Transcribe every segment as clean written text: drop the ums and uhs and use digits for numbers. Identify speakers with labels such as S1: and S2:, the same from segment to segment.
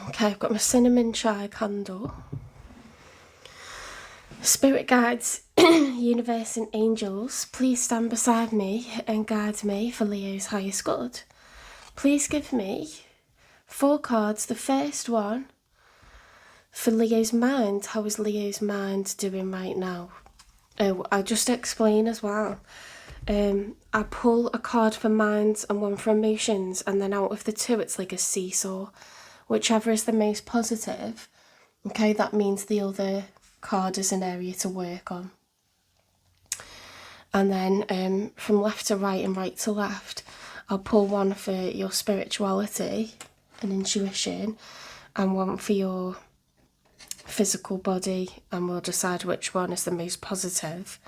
S1: Okay, I've got my cinnamon chai candle. Spirit guides, universe and angels, please stand beside me and guide me for Leo's highest good. Please give me 4 cards. The first one for Leo's mind. How is Leo's mind doing right now? Oh, I'll just explain as well. I pull a card for minds and one for emotions, and then out of the 2 it's like a seesaw. Whichever is the most positive, okay, that means the other card is an area to work on. And then from left to right and right to left, I'll pull one for your spirituality and intuition and one for your physical body, and we'll decide which one is the most positive.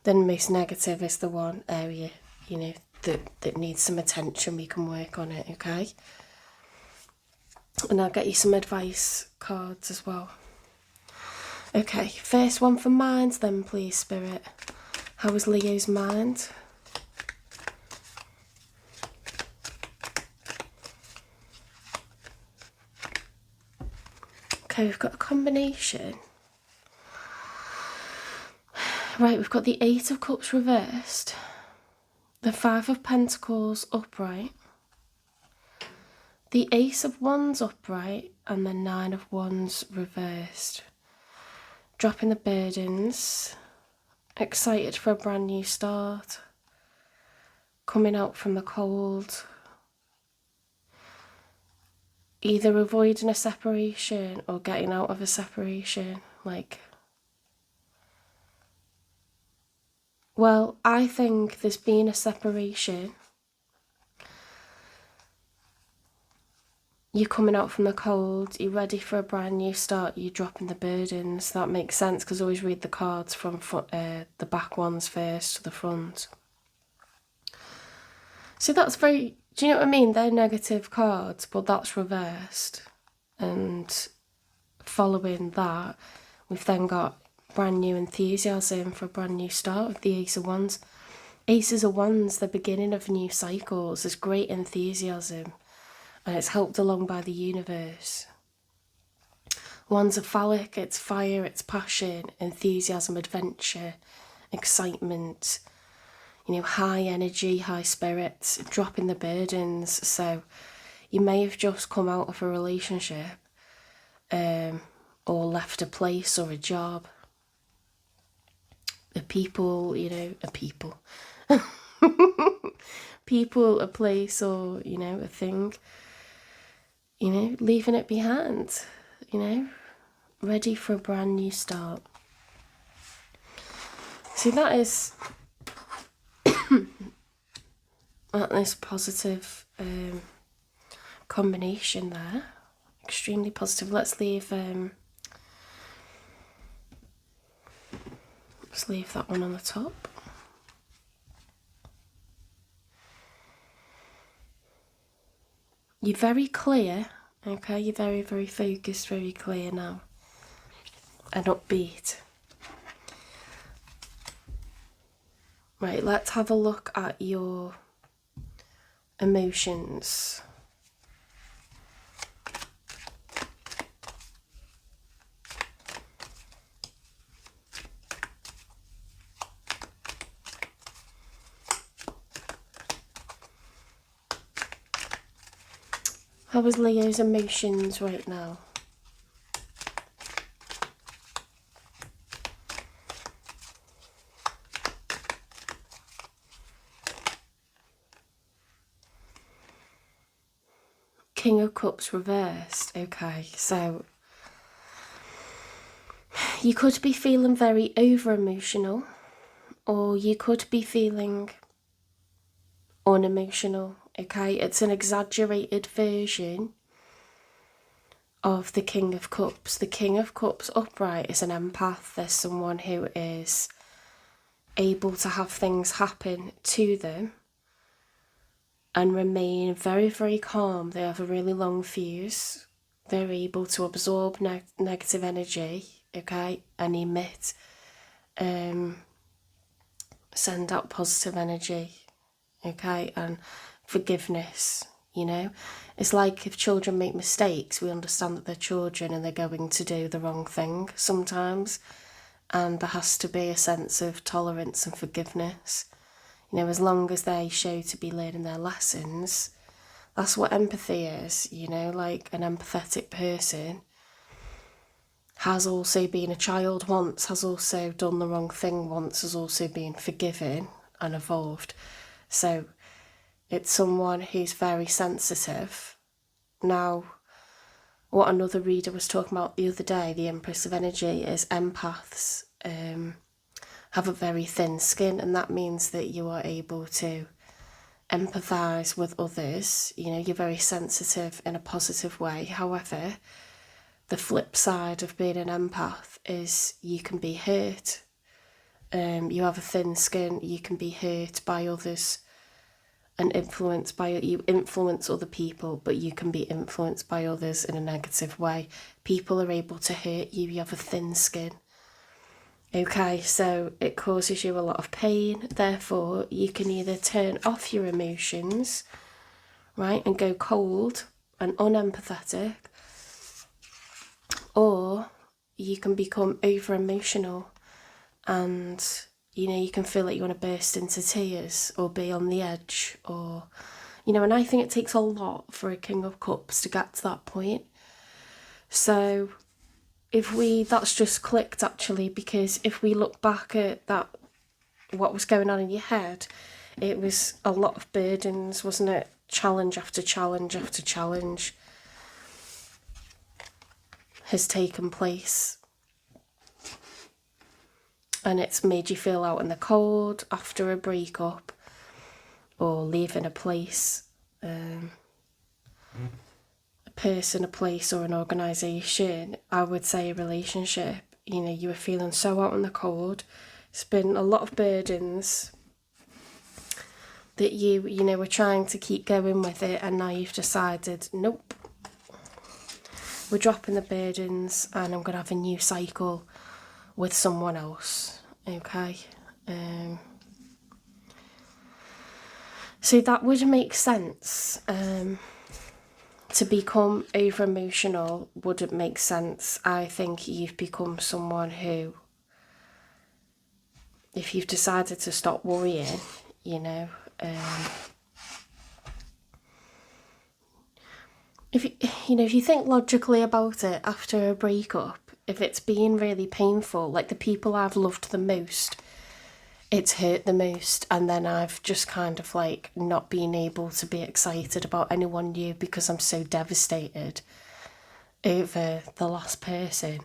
S1: Then the most negative is the one area, you know, that needs some attention. We can work on it, okay? And I'll get you some advice cards as well. Okay, first one for minds then, please, Spirit. How is Leo's mind? Okay, we've got a combination. Right, we've got the 8 of Cups reversed, the 5 of Pentacles upright, the Ace of Wands upright, and the 9 of Wands reversed. Dropping the burdens, excited for a brand new start, coming out from the cold, either avoiding a separation or getting out of a separation. Well, I think there's been a separation. You're coming out from the cold, you're ready for a brand new start, you're dropping the burdens. That makes sense because I always read the cards from the back ones first to the front. So that's very, do you know what I mean? They're negative cards, but that's reversed. And following that, we've then got brand new enthusiasm for a brand new start with the Ace of Wands. Aces of Wands, the beginning of new cycles. There's great enthusiasm. And it's helped along by the universe. Wands are phallic, it's fire, it's passion, enthusiasm, adventure, excitement, you know, high energy, high spirits, dropping the burdens. So you may have just come out of a relationship or left a place or a job. People, people, a place, or, you know, a thing. You know, leaving it behind, you know, ready for a brand new start. See, that is this positive combination there. Extremely positive. Let's leave that one on the top. You're very clear, okay? You're very, very focused, very clear now. And upbeat. Right, let's have a look at your emotions. How is Leo's emotions right now? King of Cups reversed. Okay, so you could be feeling very over emotional, or you could be feeling unemotional. Okay, it's an exaggerated version of the King of Cups. The King of Cups upright is an empath. There's someone who is able to have things happen to them and remain very, very calm. They have a really long fuse. They're able to absorb negative energy, okay, and emit, send out positive energy, okay, and forgiveness. you know? It's like if children make mistakes, we understand that they're children and they're going to do the wrong thing sometimes. And there has to be a sense of tolerance and forgiveness. You know, as long as they show to be learning their lessons, that's what empathy is, you know, like an empathetic person has also been a child once, has also done the wrong thing once, has also been forgiven and evolved. So it's someone who's very sensitive. Now, what another reader was talking about the other day, the Empress of Energy, is empaths have a very thin skin, and that means that you are able to empathise with others. You know, you're very sensitive in a positive way. However, the flip side of being an empath is you can be hurt. You have a thin skin, you can be hurt by others and influenced by you. Influence other people, but you can be influenced by others in a negative way. People are able to hurt you, you have a thin skin. Okay, so it causes you a lot of pain. Therefore, you can either turn off your emotions, right, and go cold and unempathetic, or you can become over emotional and, you know, you can feel like you want to burst into tears or be on the edge, or, you know, and I think it takes a lot for a King of Cups to get to that point. So that's just clicked actually, because if we look back at that, what was going on in your head, it was a lot of burdens, wasn't it? Challenge after challenge after challenge has taken place. And it's made you feel out in the cold after a breakup or leaving a place, a person, a place, or an organisation. I would say a relationship. You know, you were feeling so out in the cold. It's been a lot of burdens that you know, were trying to keep going with it, and now you've decided, nope, we're dropping the burdens and I'm going to have a new cycle with someone else. Okay, so that would make sense. To become over emotional wouldn't make sense. I think you've become someone who, if you've decided to stop worrying, you know, if you think logically about it, after a breakup, if it's been really painful, like the people I've loved the most, it's hurt the most, and then I've just kind of like not been able to be excited about anyone new because I'm so devastated over the last person.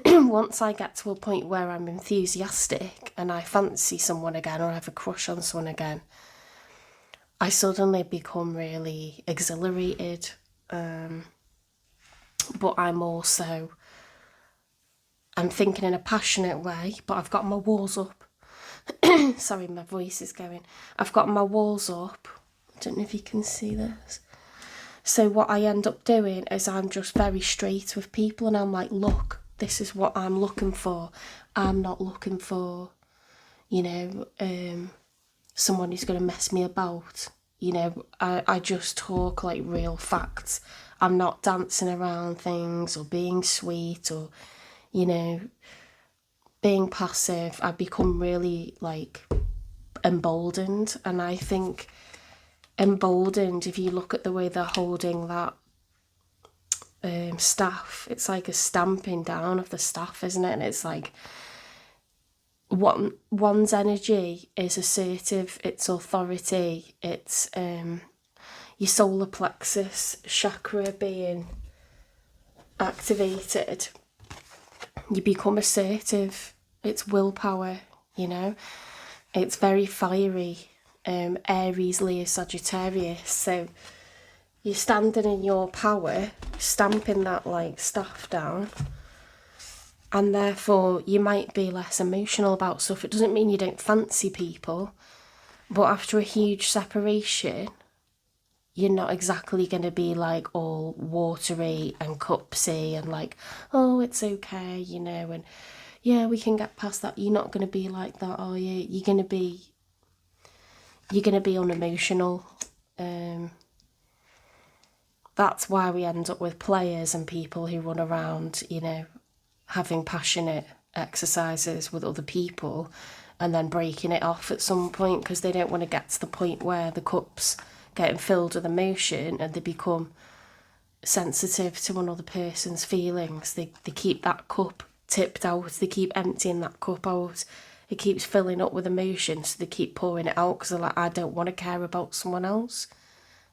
S1: Once I get to a point where I'm enthusiastic and I fancy someone again, or I have a crush on someone again, I suddenly become really exhilarated. But I'm thinking in a passionate way, but I've got my walls up. Sorry, my voice is going. I've got my walls up. I don't know if you can see this. So what I end up doing is I'm just very straight with people, and I'm like, look, this is what I'm looking for. I'm not looking for, you know, someone who's going to mess me about. You know, I just talk like real facts. I'm not dancing around things or being sweet or, you know, being passive. I become really like emboldened, and I think emboldened, if you look at the way they're holding that staff, it's like a stamping down of the staff, isn't it? And it's like one's energy is assertive, it's authority, it's your solar plexus chakra being activated. You become assertive. It's willpower, you know. It's very fiery. Aries, Leo, Sagittarius. So you're standing in your power, stamping that like staff down, and therefore you might be less emotional about stuff. It doesn't mean you don't fancy people, but after a huge separation, you're not exactly going to be like all watery and cupsy and like, oh, it's okay, you know, and yeah, we can get past that. You're not going to be like that, are you? You're going to be unemotional. that's why we end up with players and people who run around, you know, having passionate exercises with other people and then breaking it off at some point because they don't want to get to the point where the cup's getting filled with emotion and they become sensitive to another person's feelings. They keep that cup tipped out, they keep emptying that cup out. It keeps filling up with emotion, so they keep pouring it out because they're like, I don't want to care about someone else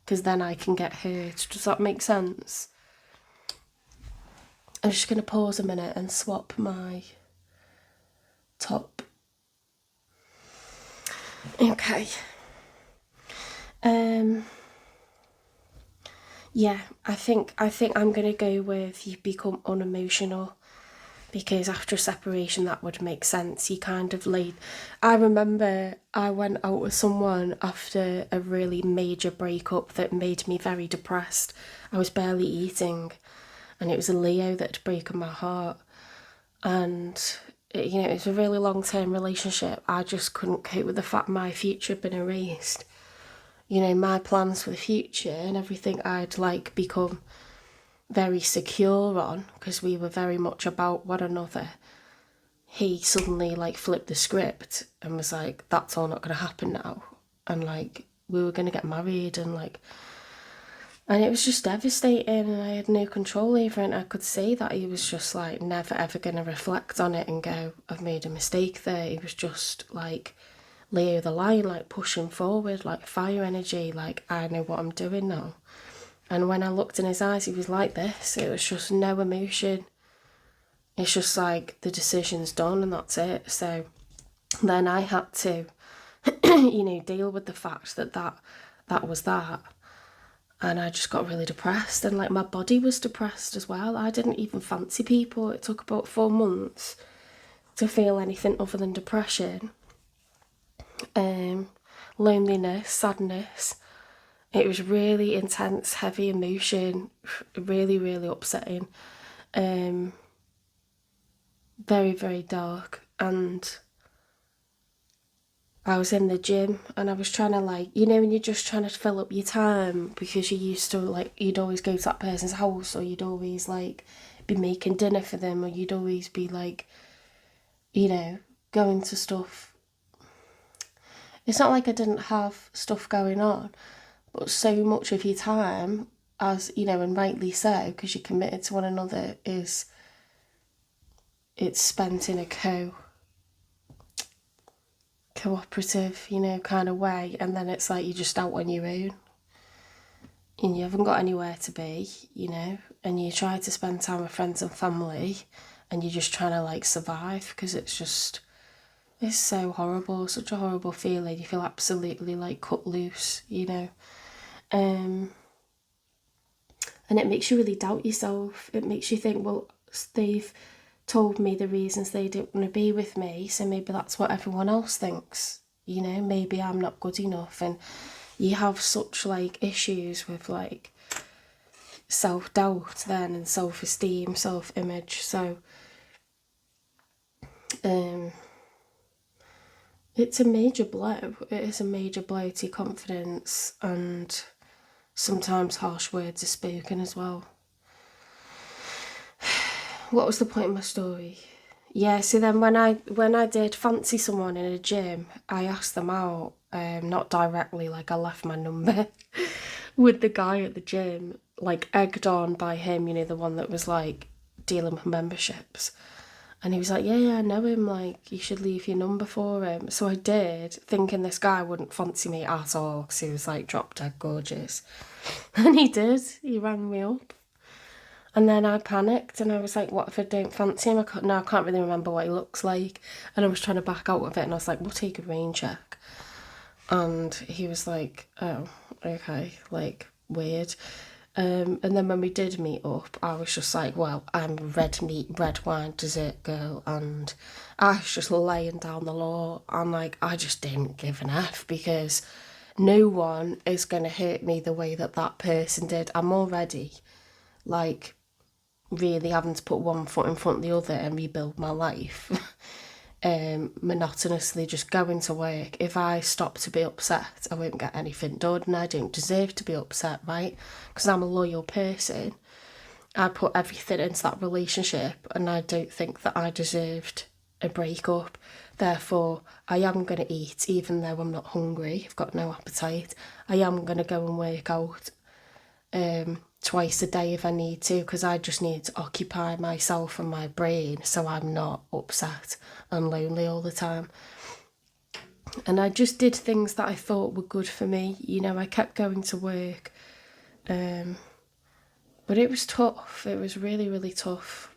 S1: because then I can get hurt. Does that make sense? I'm just going to pause a minute and swap my top. Okay. Yeah, I think I'm going to go with you become unemotional, because after a separation that would make sense. You kind of laid... I remember I went out with someone after a really major breakup that made me very depressed. I was barely eating and it was a Leo that had broken my heart, and it was a really long-term relationship. I just couldn't cope with the fact my future had been erased. My plans for the future and everything I'd become very secure on, because we were very much about one another. He suddenly flipped the script and was like, that's all not going to happen now, and we were going to get married, and it was just devastating, and I had no control over it. And I could see that he was just never ever going to reflect on it and go, I've made a mistake there. He was just Leo the lion, pushing forward, fire energy, I know what I'm doing now. And when I looked in his eyes, he was like this. It was just no emotion. It's just the decision's done and that's it. So then I had to, deal with the fact that was that. And I just got really depressed, and my body was depressed as well. I didn't even fancy people. It took about 4 months to feel anything other than depression. Loneliness, sadness. It was really intense, heavy emotion, really, really upsetting. Very, very dark. And I was in the gym and I was trying to when you're just trying to fill up your time, because you used to you'd always go to that person's house, or you'd always be making dinner for them, or you'd always be going to stuff. It's not like I didn't have stuff going on, but so much of your time, as and rightly so, because you're committed to one another, it's spent in a cooperative, kind of way, and then it's you're just out on your own and you haven't got anywhere to be, and you try to spend time with friends and family, and you're just trying to survive, because it's so horrible, such a horrible feeling. You feel absolutely cut loose, and it makes you really doubt yourself. It makes you think, well, they've told me the reasons they didn't want to be with me, so maybe that's what everyone else thinks, maybe I'm not good enough. And you have such issues with self-doubt then, and self-esteem, self-image. So it's a major blow. It is a major blow to your confidence, and sometimes harsh words are spoken as well. What was the point of my story? Yeah, so then when I did fancy someone in a gym, I asked them out, not directly, I left my number with the guy at the gym, egged on by him, the one that was dealing with memberships. And he was like, yeah, I know him, you should leave your number for him. So I did, thinking this guy wouldn't fancy me at all, because he was drop dead gorgeous. And he did, he rang me up. And then I panicked, and I was like, what if I don't fancy him? I can't really remember what he looks like. And I was trying to back out of it, and I was like, we'll take a rain check. And he was like, oh, okay, weird. And then when we did meet up, I was just like, well, I'm a red meat, red wine dessert girl, and I was just laying down the law, and I just didn't give an F, because no one is going to hurt me the way that person did. I'm already really having to put one foot in front of the other and rebuild my life. monotonously just going to work. If I stop to be upset, I won't get anything done, and I don't deserve to be upset, right? Because I'm a loyal person. I put everything into that relationship, and I don't think that I deserved a breakup. Therefore, I am going to eat, even though I'm not hungry. I've got no appetite. I am going to go and work out twice a day if I need to, because I just need to occupy myself and my brain so I'm not upset and lonely all the time. And I just did things that I thought were good for me. You know, I kept going to work. But it was tough. It was really, really tough.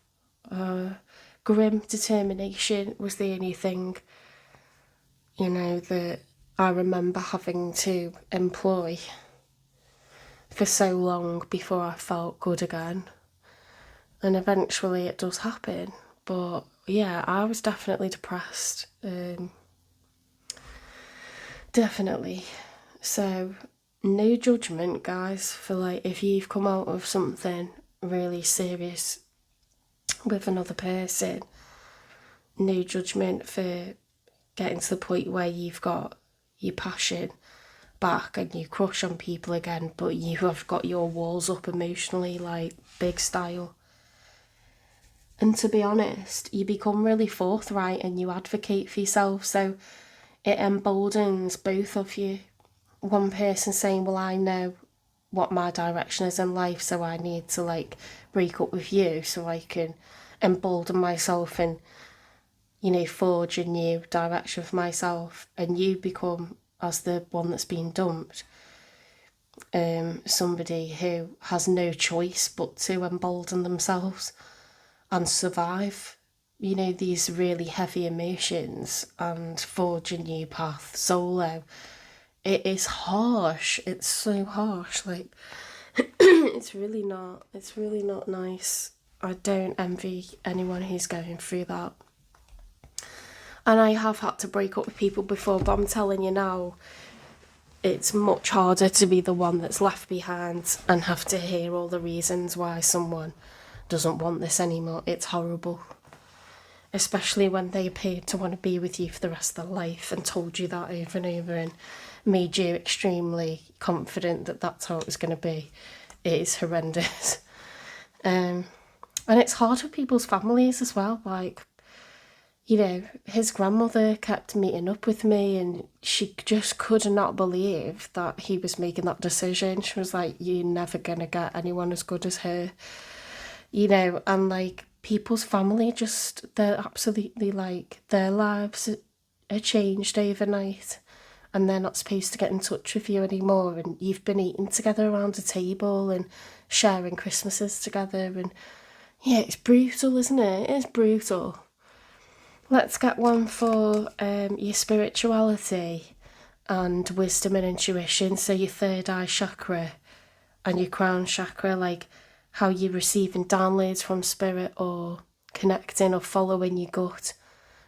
S1: Grim determination was the only thing, you know, that I remember having to employ for so long before I felt good again. And eventually it does happen. But yeah, I was definitely depressed. Definitely. So no judgment, guys, for like if you've come out of something really serious with another person. No judgment for getting to the point where you've got your passion back and you crush on people again, but you have got your walls up emotionally, like big style. And to be honest, you become really forthright and you advocate for yourself, so it emboldens both of you. One person saying, well, I know what my direction is in life, so I need to like break up with you so I can embolden myself and, you know, forge a new direction for myself. And you become, as the one that's been dumped, somebody who has no choice but to embolden themselves and survive, you know, these really heavy emotions and forge a new path solo. It is harsh. It's so harsh. Like, it's really not nice. I don't envy anyone who's going through that. And I have had to break up with people before, but I'm telling you now, it's much harder to be the one that's left behind and have to hear all the reasons why someone doesn't want this anymore. It's horrible. Especially when they appeared to want to be with you for the rest of their life and told you that over and over and made you extremely confident that that's how it was going to be. It is horrendous. And it's hard for people's families as well. Like, you know, his grandmother kept meeting up with me and she just could not believe that he was making that decision. She was like, you're never going to get anyone as good as her. You know, and like people's family just, they're absolutely like, their lives are changed overnight and they're not supposed to get in touch with you anymore, and you've been eating together around a table and sharing Christmases together, and yeah, it's brutal, isn't it? It is brutal. Let's get one for your spirituality and wisdom and intuition. So your third eye chakra and your crown chakra, like how you're receiving downloads from spirit or connecting or following your gut,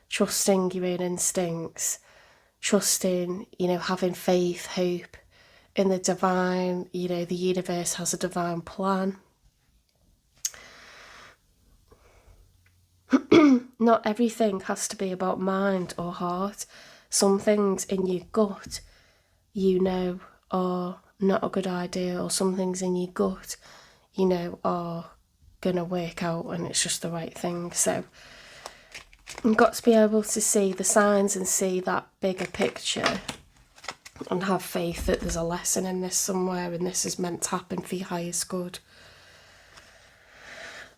S1: trusting your own instincts, trusting, you know, having faith, hope in the divine. You know, the universe has a divine plan. Not everything has to be about mind or heart. Some things in your gut, you know, are not a good idea, or some things in your gut, you know, are going to work out and it's just the right thing. So you've got to be able to see the signs and see that bigger picture and have faith that there's a lesson in this somewhere and this is meant to happen for your highest good.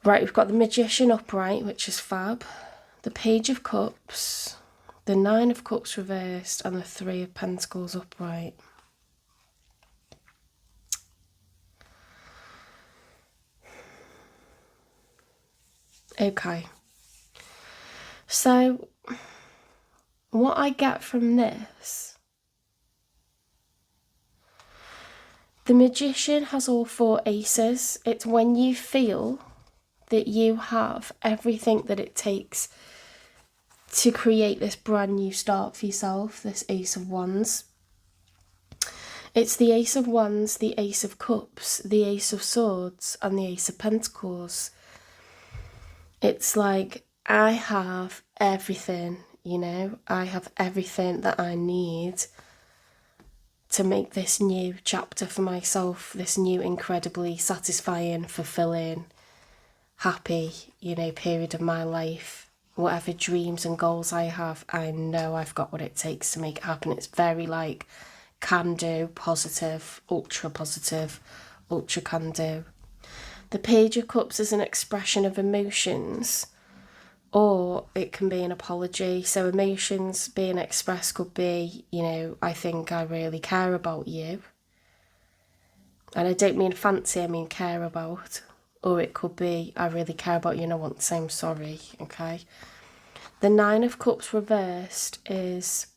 S1: Right, we've got the Magician upright, which is fab. The Page of Cups, the Nine of Cups reversed, and the Three of Pentacles upright. Okay. So, what I get from this, the Magician has all four aces. It's when you feel that you have everything that it takes to create this brand new start for yourself, this Ace of Wands. It's the Ace of Wands, the Ace of Cups, the Ace of Swords, and the Ace of Pentacles. It's like, I have everything, you know. I have everything that I need to make this new chapter for myself, this new incredibly satisfying, fulfilling, happy, you know, period of my life. Whatever dreams and goals I have, I know I've got what it takes to make it happen. It's very like can do, positive, ultra can do. The Page of Cups is an expression of emotions, or it can be an apology. So emotions being expressed could be, you know, I think I really care about you. And I don't mean fancy, I mean care about. Or it could be, I really care about you and I want to say I'm sorry, okay? The Nine of Cups reversed is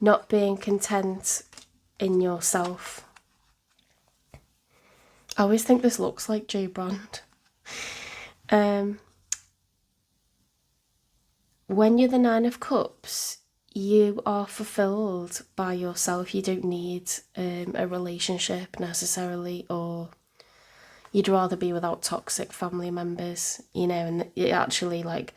S1: not being content in yourself. I always think this looks like Joe Brand. When you're the Nine of Cups, you are fulfilled by yourself. You don't need a relationship necessarily, or you'd rather be without toxic family members, you know, and it actually, like,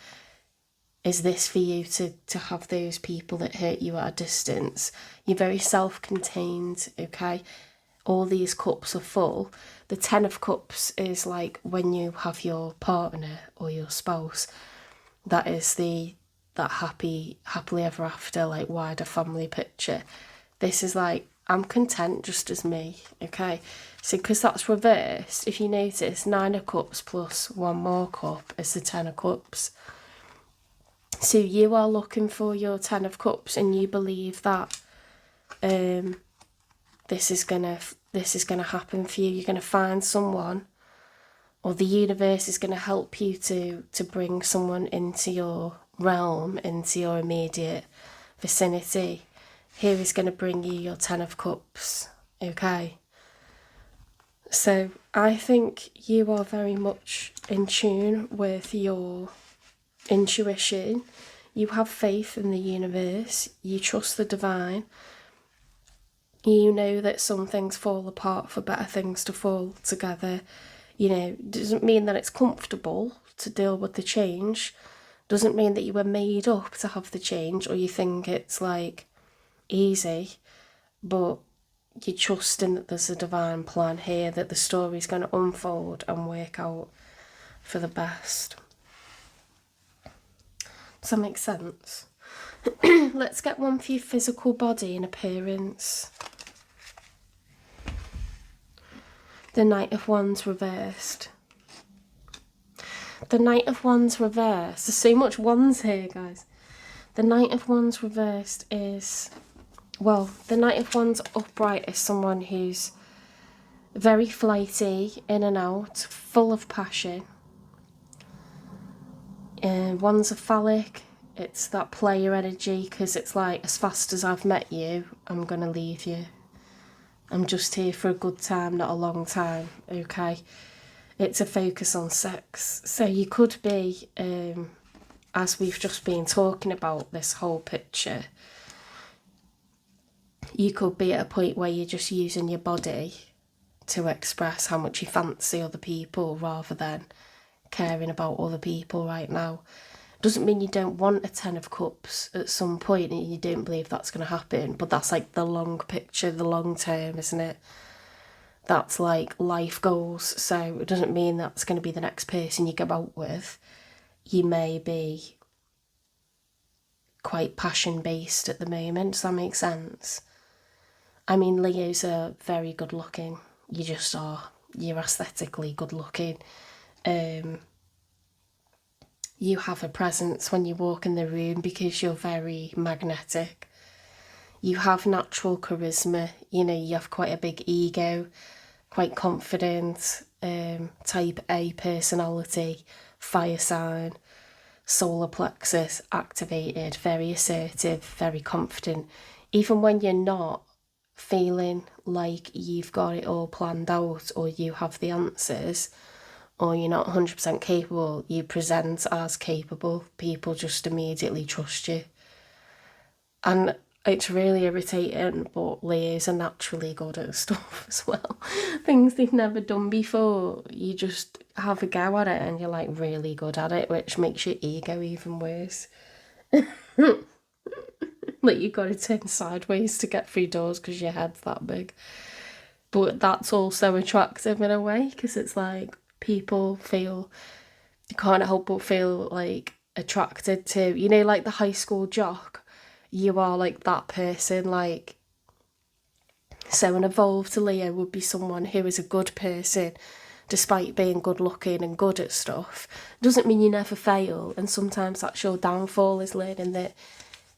S1: is this for you to have those people that hurt you at a distance? You're very self-contained, okay? All these cups are full. The Ten of Cups is like when you have your partner or your spouse. That is that happily ever after, like, wider family picture. This is like, I'm content just as me, okay? So because that's reversed, if you notice, Nine of Cups plus one more cup is the Ten of Cups. So you are looking for your Ten of Cups and you believe that this is gonna happen for you. You're gonna find someone, or the universe is gonna help you to bring someone into your realm, into your immediate vicinity. Here is gonna bring you your Ten of Cups, okay? So I think you are very much in tune with your intuition. You have faith in the universe. You trust the divine. You know that some things fall apart for better things to fall together. You know, doesn't mean that it's comfortable to deal with the change. Doesn't mean that you were made up to have the change or you think it's like easy, but you're trusting that there's a divine plan here, that the story's going to unfold and work out for the best. Does that make sense? Let's get one for your physical body and appearance. The Knight of Wands reversed. The Knight of Wands reversed. There's so much wands here, guys. The Knight of Wands reversed is, well, the Knight of Wands upright is someone who's very flighty, in and out, full of passion. Wands are phallic. It's that player energy, because it's like, as fast as I've met you, I'm going to leave you. I'm just here for a good time, not a long time, okay? It's a focus on sex. So you could be, as we've just been talking about this whole picture, you could be at a point where you're just using your body to express how much you fancy other people rather than caring about other people right now. Doesn't mean you don't want a Ten of Cups at some point and you don't believe that's going to happen, but that's like the long picture, the long term, isn't it? That's like life goals. So it doesn't mean that's going to be the next person you go out with. You may be quite passion based at the moment. Does that make sense? I mean, Leos are very good looking. You just are. You're aesthetically good looking. You have a presence when you walk in the room because you're very magnetic. You have natural charisma. You know, you have quite a big ego, quite confident, type A personality, fire sign, solar plexus activated, very assertive, very confident. Even when you're not feeling like you've got it all planned out or you have the answers or you're not 100% capable, you present as capable. People just immediately trust you. And it's really irritating, but Leos are naturally good at stuff as well. Things they've never done before, you just have a go at it and you're like really good at it, which makes your ego even worse. Like, you got to turn sideways to get through doors because your head's that big. But that's also attractive in a way, because it's like people feel, you can't help but feel like attracted to, you know, like the high school jock. You are like that person, like, so an evolved Leo would be someone who is a good person despite being good looking and good at stuff. Doesn't mean you never fail, and sometimes that's your downfall, is learning that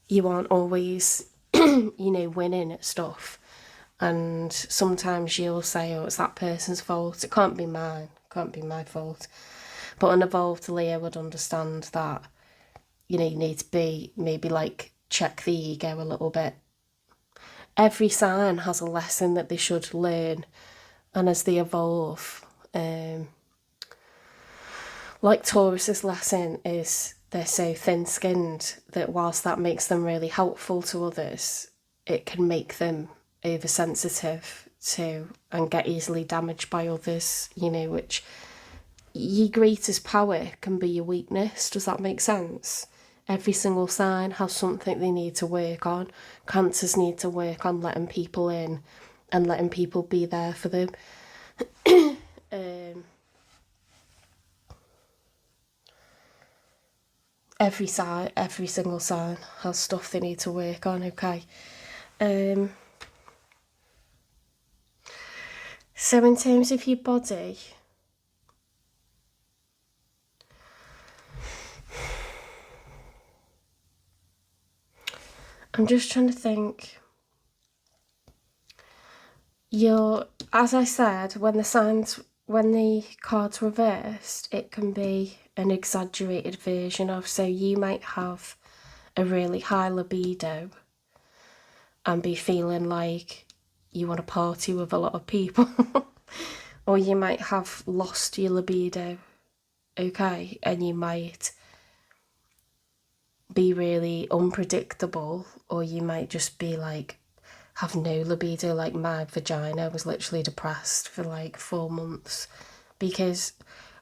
S1: you aren't always, you know, winning at stuff. And sometimes you'll say, oh, it's that person's fault. It can't be mine. It can't be my fault. But an evolved Leo would understand that, you know, you need to be, maybe like, check the ego a little bit. Every sign has a lesson that they should learn. And as they evolve, like Taurus's lesson is they're so thin-skinned that whilst that makes them really helpful to others, it can make them oversensitive to and get easily damaged by others, you know, which your greatest power can be your weakness. Does that make sense? Every single sign has something they need to work on. Cancers need to work on letting people in and letting people be there for them. Every single sign has stuff they need to work on, okay? So in terms of your body, I'm just trying to think. As I said, when the card's reversed, it can be an exaggerated version of, so you might have a really high libido and be feeling like you want to party with a lot of people. Or you might have lost your libido, okay, and you might be really unpredictable, or you might just be like, have no libido. Like, my vagina was literally depressed for like 4 months, because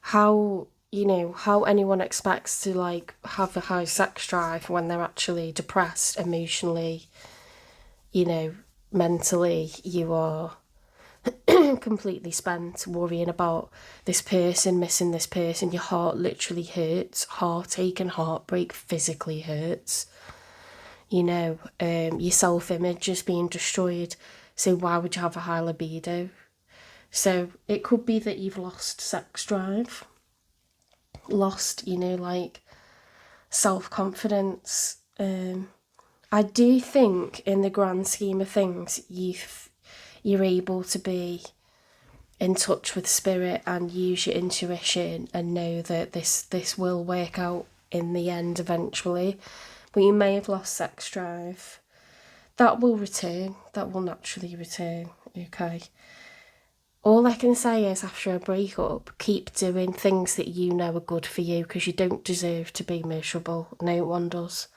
S1: how anyone expects to like have a high sex drive when they're actually depressed emotionally, you know, mentally. You are completely spent worrying about this person, missing this person. Your heart literally hurts. Heartache and heartbreak physically hurts. You know, your self-image is being destroyed. So why would you have a high libido? So it could be that you've lost sex drive, lost, you know, like, self-confidence. I do think in the grand scheme of things, you're able to be in touch with spirit and use your intuition and know that this will work out in the end eventually. But you may have lost sex drive. That will return. That will naturally return, okay? All I can say is, after a breakup, keep doing things that you know are good for you, because you don't deserve to be miserable. No one does.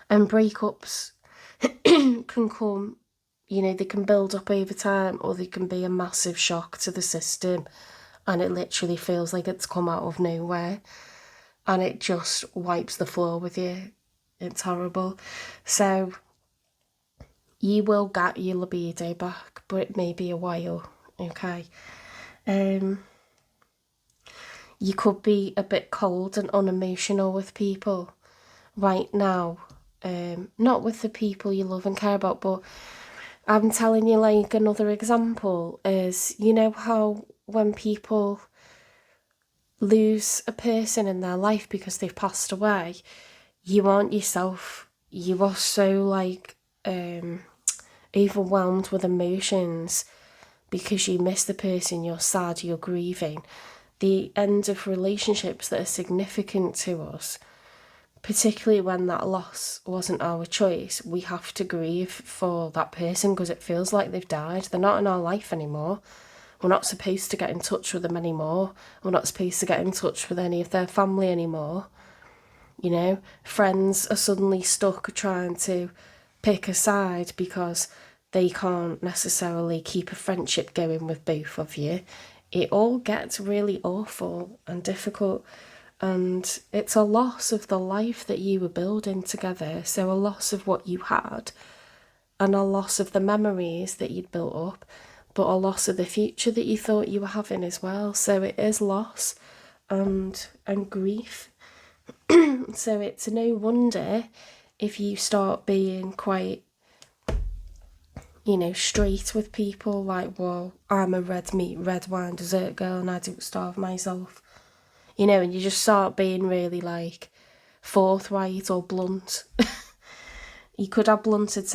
S1: And breakups can come, you know, they can build up over time, or they can be a massive shock to the system, and it literally feels like it's come out of nowhere, and it just wipes the floor with you. It's horrible. So you will get your libido back, but it may be a while, okay? You could be a bit cold and unemotional with people right now. Not with the people you love and care about, but I'm telling you, like, another example is, you know how when people lose a person in their life because they've passed away, you aren't yourself. You are so, like, overwhelmed with emotions because you miss the person, you're sad, you're grieving. The end of relationships that are significant to us, particularly when that loss wasn't our choice, we have to grieve for that person because it feels like they've died. They're not in our life anymore. We're not supposed to get in touch with them anymore. We're not supposed to get in touch with any of their family anymore. You know, friends are suddenly stuck trying to pick a side because they can't necessarily keep a friendship going with both of you. It all gets really awful and difficult. And it's a loss of the life that you were building together. So a loss of what you had and a loss of the memories that you'd built up, but a loss of the future that you thought you were having as well. So it is loss and grief. So it's no wonder if you start being quite, straight with people, like, well, I'm a red meat, red wine dessert girl and I don't starve myself. And you just start being really, like, forthright or blunt. You could have blunted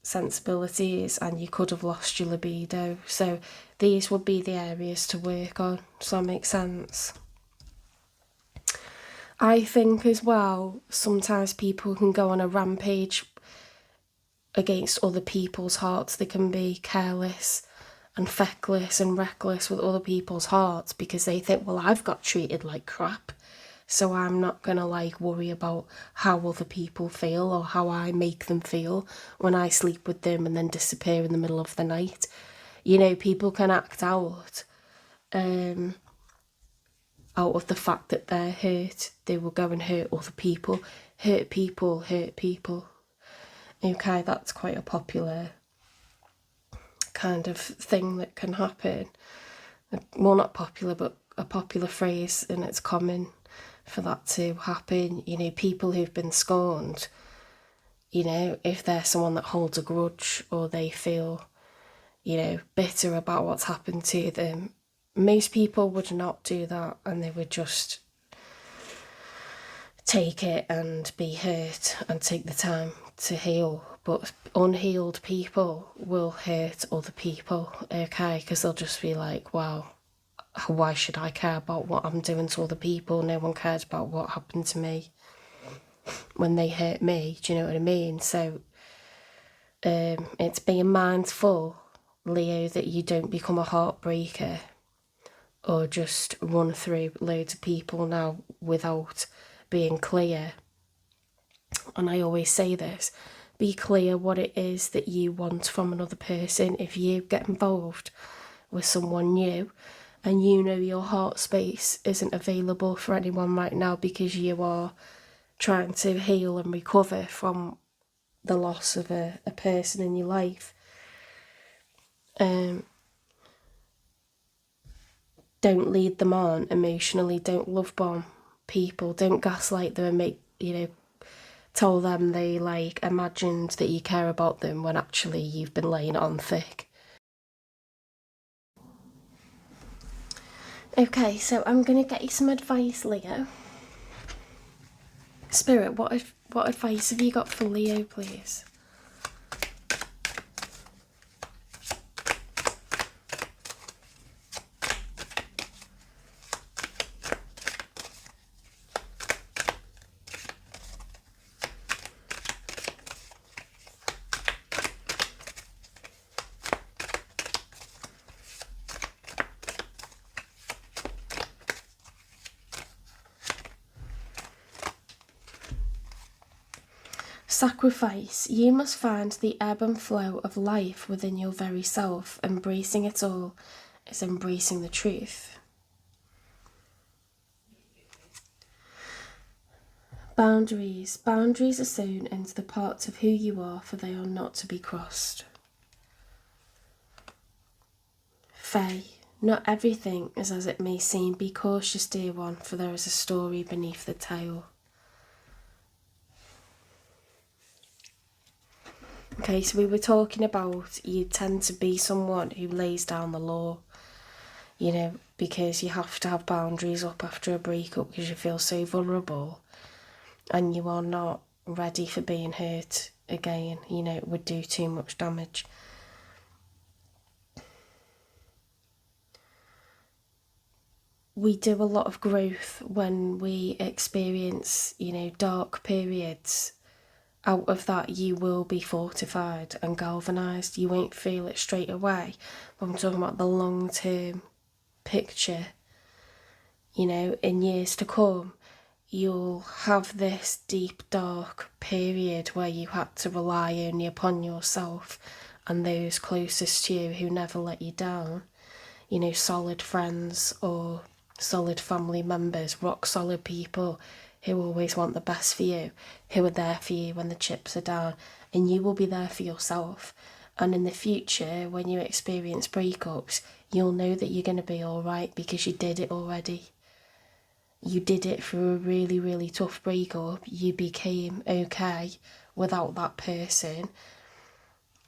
S1: sensibilities and you could have lost your libido. So these would be the areas to work on. Does that make sense? I think as well, sometimes people can go on a rampage against other people's hearts. They can be careless and feckless and reckless with other people's hearts because they think, well, I've got treated like crap, so I'm not gonna worry about how other people feel or how I make them feel when I sleep with them and then disappear in the middle of the night. People can act out of the fact that they're hurt. They will go and hurt other people. Hurt people. Okay, that's quite a popular kind of thing that can happen. Well, not popular, but a popular phrase, and it's common for that to happen. People who've been scorned, if they're someone that holds a grudge or they feel, bitter about what's happened to them, most people would not do that, and they would just take it and be hurt and take the time to heal. But unhealed people will hurt other people, okay, because they'll just be like, wow, why should I care about what I'm doing to other people? No one cares about what happened to me when they hurt me. Do you know what I mean? So it's being mindful, Leo, that you don't become a heartbreaker or just run through loads of people now without being clear. And I always say this, be clear what it is that you want from another person. If you get involved with someone new and your heart space isn't available for anyone right now because you are trying to heal and recover from the loss of a person in your life, don't lead them on emotionally. Don't love bomb people. Don't gaslight them and make, tell them they imagined that you care about them when actually you've been laying it on thick. Okay, so I'm gonna get you some advice, Leo. Spirit, what advice have you got for Leo, please? Sacrifice. You must find the ebb and flow of life within your very self. Embracing it all is embracing the truth. Boundaries. Boundaries are sewn into the parts of who you are, for they are not to be crossed. Fae. Not everything is as it may seem. Be cautious, dear one, for there is a story beneath the tale. Okay, so we were talking about you tend to be someone who lays down the law, because you have to have boundaries up after a breakup because you feel so vulnerable and you are not ready for being hurt again. It would do too much damage. We do a lot of growth when we experience, dark periods. Out of that, you will be fortified and galvanised. You won't feel it straight away. But I'm talking about the long-term picture. In years to come, you'll have this deep, dark period where you had to rely only upon yourself and those closest to you who never let you down. Solid friends or solid family members, rock solid people who always want the best for you, who are there for you when the chips are down, and you will be there for yourself. And in the future, when you experience breakups, you'll know that you're going to be all right because you did it already. You did it through a really, really tough breakup. You became okay without that person,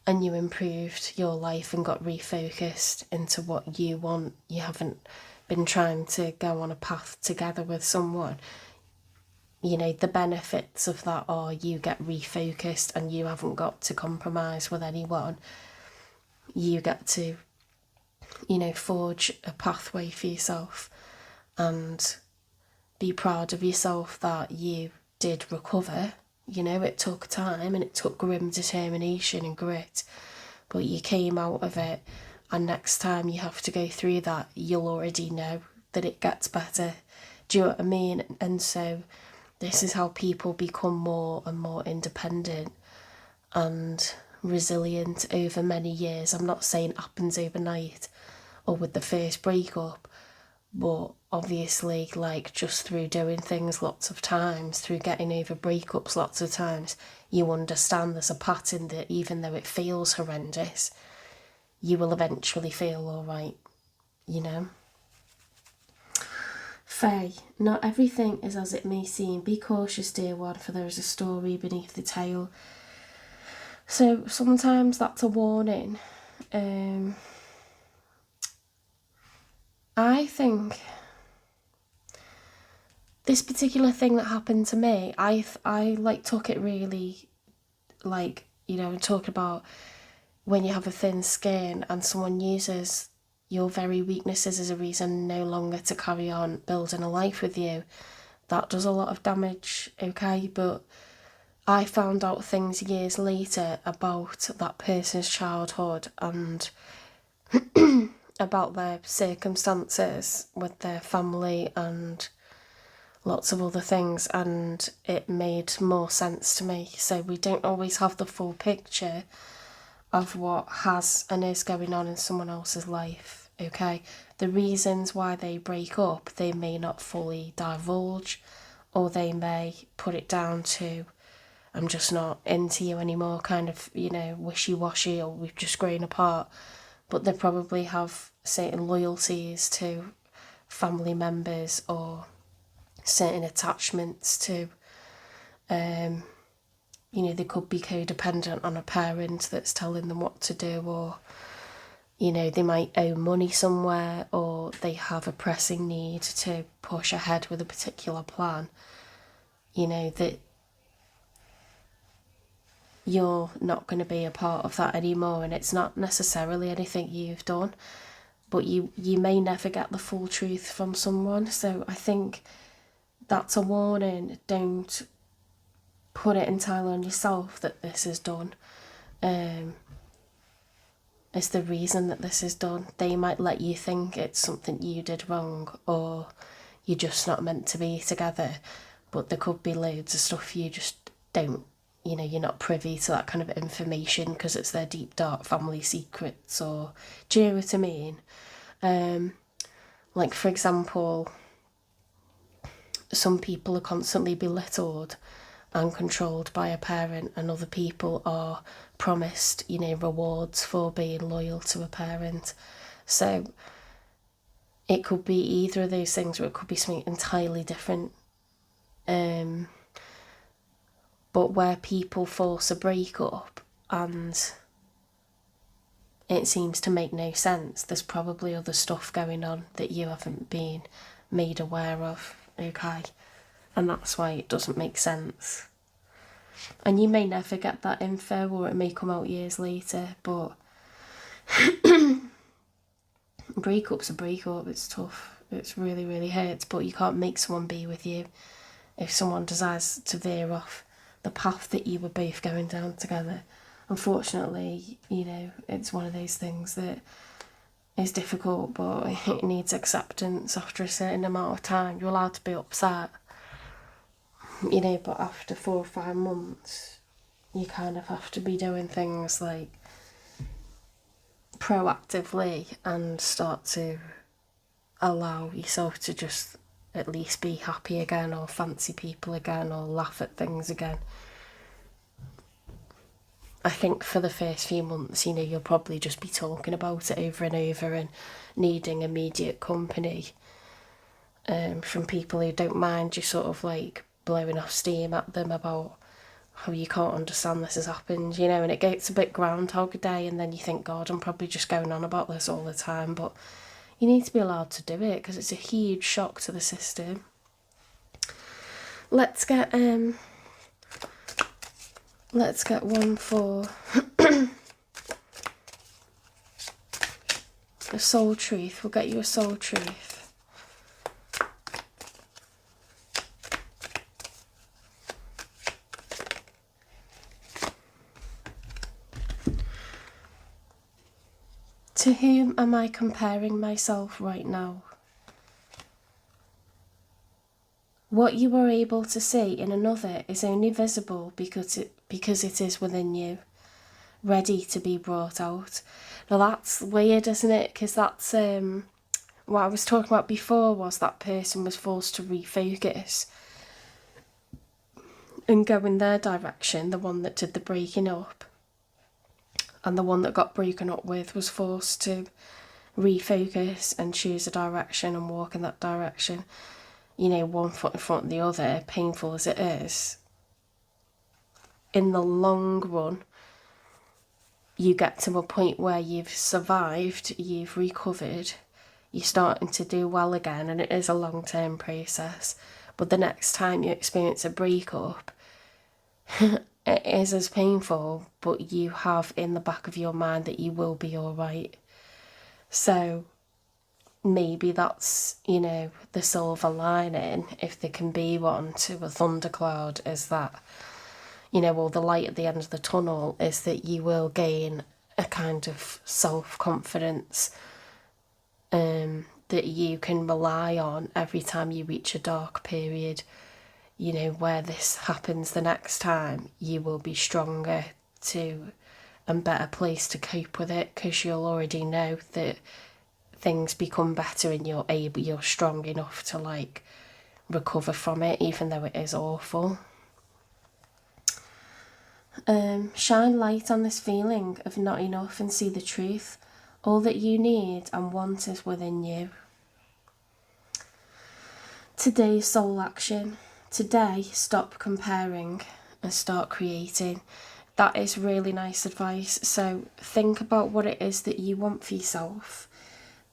S1: and you improved your life and got refocused into what you want. You haven't been trying to go on a path together with someone. You know, the benefits of that are you get refocused and you haven't got to compromise with anyone. You get to, you know, forge a pathway for yourself and be proud of yourself that you did recover. You know, it took time and it took grim determination and grit, but you came out of it, and next time you have to go through that, you'll already know that it gets better. Do you know what I mean? And so this is how people become more and more independent and resilient over many years. I'm not saying it happens overnight or with the first breakup, but obviously, like, just through doing things lots of times, through getting over breakups lots of times, you understand there's a pattern that even though it feels horrendous, you will eventually feel all right, you know? Faye, not everything is as it may seem. Be cautious, dear one, for there is a story beneath the tale. So sometimes that's a warning. I think this particular thing that happened to me, I like took it really, like, you know, talking about when you have a thin skin and someone uses your very weaknesses as a reason no longer to carry on building a life with you. That does a lot of damage, okay? But I found out things years later about that person's childhood and about their circumstances with their family and lots of other things, and it made more sense to me. So we don't always have the full picture of what has and is going on in someone else's life, okay? The reasons why they break up, they may not fully divulge, or they may put it down to, I'm just not into you anymore, kind of, you know, wishy-washy, or we've just grown apart. But they probably have certain loyalties to family members or certain attachments to, you know, they could be codependent on a parent that's telling them what to do, or, you know, they might owe money somewhere, or they have a pressing need to push ahead with a particular plan. You know, that you're not going to be a part of that anymore, and it's not necessarily anything you've done, but you may never get the full truth from someone. So I think that's a warning. Don't put it entirely on yourself that this is done. It's the reason that this is done. They might let you think it's something you did wrong, or you're just not meant to be together, but there could be loads of stuff you just don't, you know, you're not privy to that kind of information because it's their deep dark family secrets, or do you know what I mean? Like, for example, some people are constantly belittled and controlled by a parent, and other people are promised, you know, rewards for being loyal to a parent. So it could be either of those things, or it could be something entirely different. But where people force a breakup and it seems to make no sense, there's probably other stuff going on that you haven't been made aware of, okay? And that's why it doesn't make sense. And you may never get that info, or it may come out years later, but breakup's a breakup. It's tough. It's really, really hurts, but you can't make someone be with you if someone decides to veer off the path that you were both going down together. Unfortunately, you know, it's one of those things that is difficult, but it needs acceptance after a certain amount of time. You're allowed to be upset, you know, but after 4 or 5 months, you kind of have to be doing things like proactively and start to allow yourself to just at least be happy again, or fancy people again, or laugh at things again. I think for the first few months, you'll probably just be talking about it over and over and needing immediate company from people who don't mind you sort of like blowing off steam at them about how you can't understand this has happened, and it gets a bit Groundhog Day, and then you think, God, I'm probably just going on about this all the time, but you need to be allowed to do it because it's a huge shock to the system. Let's get one for a soul truth. We'll get you a soul truth. To whom am I comparing myself right now? What you are able to see in another is only visible because it is within you, ready to be brought out. Now that's weird, isn't it? Because that's what I was talking about before, was that person was forced to refocus and go in their direction, the one that did the breaking up. And the one that got broken up with was forced to refocus and choose a direction and walk in that direction. One foot in front of the other, painful as it is. In the long run, you get to a point where you've survived, you've recovered, you're starting to do well again, and it is a long-term process. But the next time you experience a breakup, it is as painful, but you have in the back of your mind that you will be all right. So maybe that's, the silver lining, if there can be one, to a thundercloud, is that, or the light at the end of the tunnel is that you will gain a kind of self-confidence that you can rely on every time you reach a dark period. Where this happens the next time, you will be stronger and better placed to cope with it, because you'll already know that things become better and you're strong enough to recover from it, even though it is awful. Shine light on this feeling of not enough and see the truth. All that you need and want is within you. Today's soul action. Today, stop comparing and start creating. That is really nice advice. So think about what it is that you want for yourself.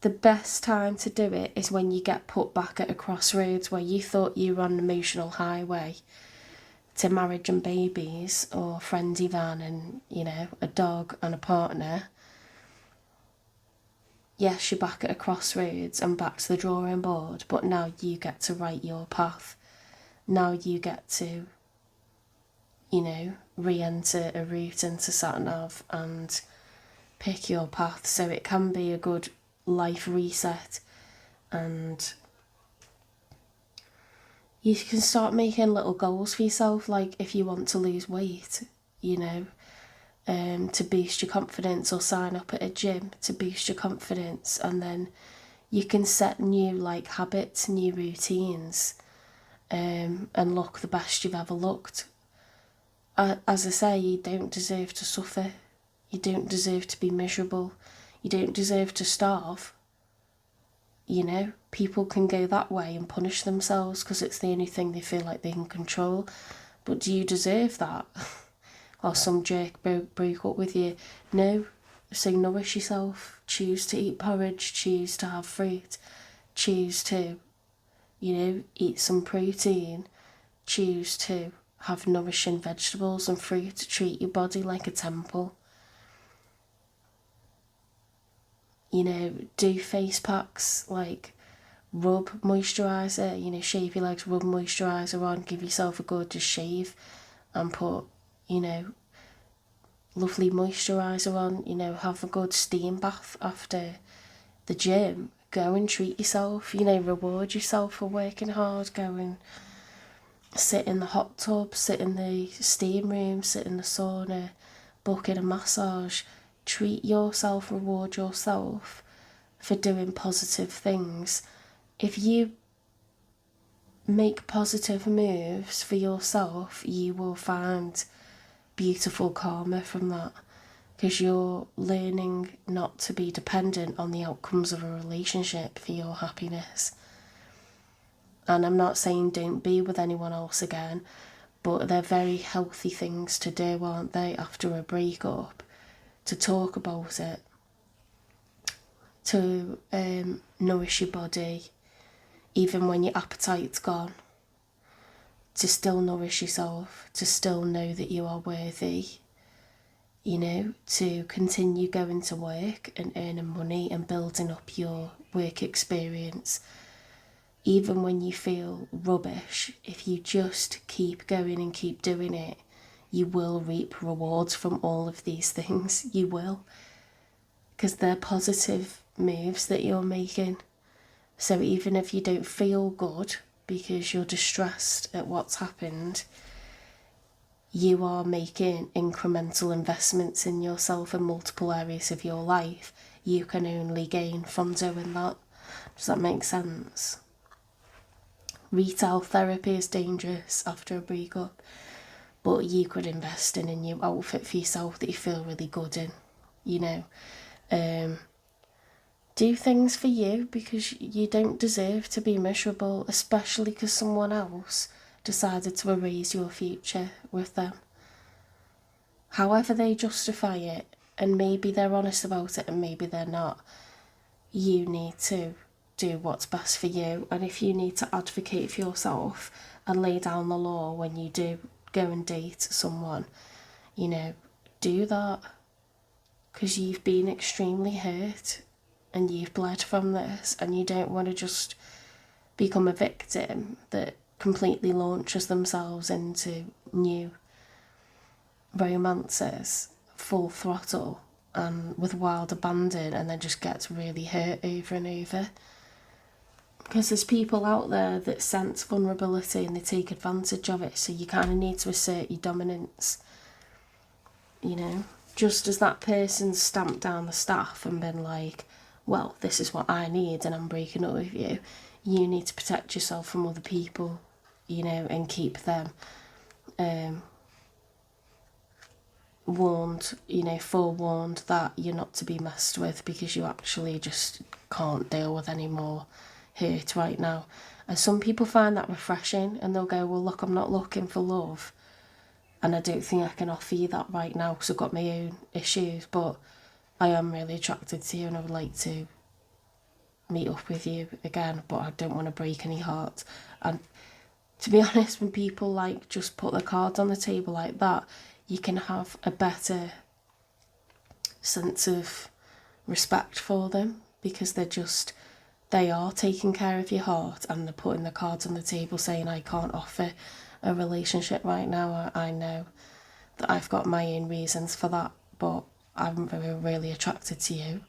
S1: The best time to do it is when you get put back at a crossroads where you thought you were on an emotional highway to marriage and babies, or friends Ivan and, a dog and a partner. Yes, you're back at a crossroads and back to the drawing board, but now you get to write your path. Now you get to, re-enter a route into sat-nav and pick your path. So it can be a good life reset, and you can start making little goals for yourself, like if you want to lose weight, to boost your confidence, or sign up at a gym to boost your confidence, and then you can set new habits, new routines, and look the best you've ever looked. As I say, you don't deserve to suffer. You don't deserve to be miserable. You don't deserve to starve. People can go that way and punish themselves because it's the only thing they feel like they can control. But do you deserve that? Or some jerk broke up with you? No. So nourish yourself. Choose to eat porridge. Choose to have fruit. Choose to, eat some protein. Choose to have nourishing vegetables and fruit. Treat your body like a temple. Do face packs, rub moisturiser, shave your legs, rub moisturiser on, give yourself a good just shave and put, lovely moisturiser on, have a good steam bath after the gym. Go and treat yourself, reward yourself for working hard. Go and sit in the hot tub, sit in the steam room, sit in the sauna, book in a massage. Treat yourself, reward yourself for doing positive things, if you make positive moves for yourself, you will find beautiful karma from that, because you're learning not to be dependent on the outcomes of a relationship for your happiness. And I'm not saying don't be with anyone else again, but they're very healthy things to do, aren't they, after a breakup? To talk about it, to nourish your body, even when your appetite's gone, to still nourish yourself, to still know that you are worthy, you know, to continue going to work and earning money and building up your work experience. Even when you feel rubbish, if you just keep going and keep doing it, you will reap rewards from all of these things. You will. Because they're positive moves that you're making. So even if you don't feel good because you're distressed at what's happened, you are making incremental investments in yourself in multiple areas of your life. You can only gain from doing that. Does that make sense? Retail therapy is dangerous after a breakup, but you could invest in a new outfit for yourself that you feel really good in, you know. Do things for you, because you don't deserve to be miserable, especially because someone else decided to erase your future with them. However they justify it, and maybe they're honest about it and maybe they're not, you need to do what's best for you. And if you need to advocate for yourself and lay down the law when you do go and date someone, you know, do that, because you've been extremely hurt and you've bled from this, and you don't want to just become a victim that completely launches themselves into new romances full throttle and with wild abandon, and then just gets really hurt over and over. Because there's people out there that sense vulnerability and they take advantage of it, so you kind of need to assert your dominance, you know. Just as that person's stamped down the staff and been like, well, this is what I need and I'm breaking up with you, you need to protect yourself from other people, you know, and keep them warned, you know, forewarned that you're not to be messed with, because you actually just can't deal with any more hurt right now. And some people find that refreshing, and they'll go, well, look, I'm not looking for love, and I don't think I can offer you that right now because I've got my own issues, but I am really attracted to you and I would like to meet up with you again, but I don't want to break any hearts. And to be honest, when people like just put their cards on the table like that, you can have a better sense of respect for them, because they are taking care of your heart and they're putting the cards on the table saying, I can't offer a relationship right now. I know that I've got my own reasons for that, but I'm really attracted to you.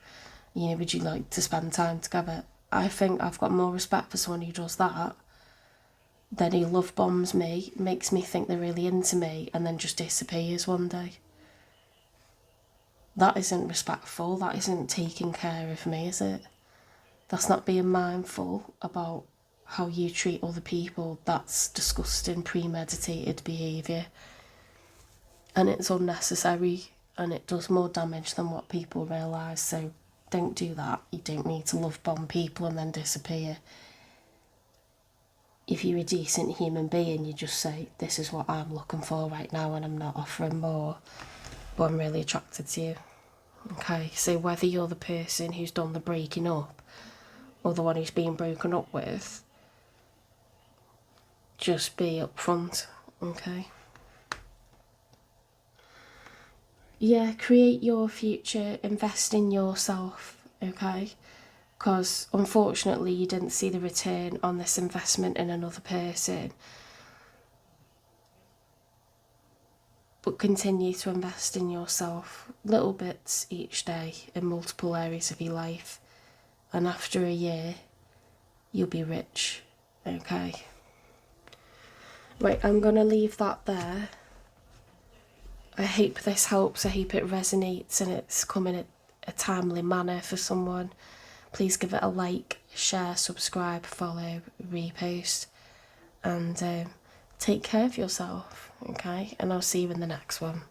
S1: You know, would you like to spend time together? I think I've got more respect for someone who does that than who love bombs me, makes me think they're really into me, and then just disappears one day. That isn't respectful. That isn't taking care of me, is it? That's not being mindful about how you treat other people. That's disgusting, premeditated behaviour. And it's unnecessary, and it does more damage than what people realise. So don't do that. You don't need to love bomb people and then disappear. If you're a decent human being, you just say, this is what I'm looking for right now and I'm not offering more, but I'm really attracted to you. Okay, so whether you're the person who's done the breaking up or the one who's being broken up with, just be upfront, okay? Yeah, create your future, invest in yourself, okay? Because unfortunately you didn't see the return on this investment in another person. But continue to invest in yourself, little bits each day in multiple areas of your life. And after a year, you'll be rich, okay? Right, I'm going to leave that there. I hope this helps, I hope it resonates and it's come in a timely manner for someone. Please give it a like share, subscribe, follow, repost, and take care of yourself, okay? And I'll see you in the next one.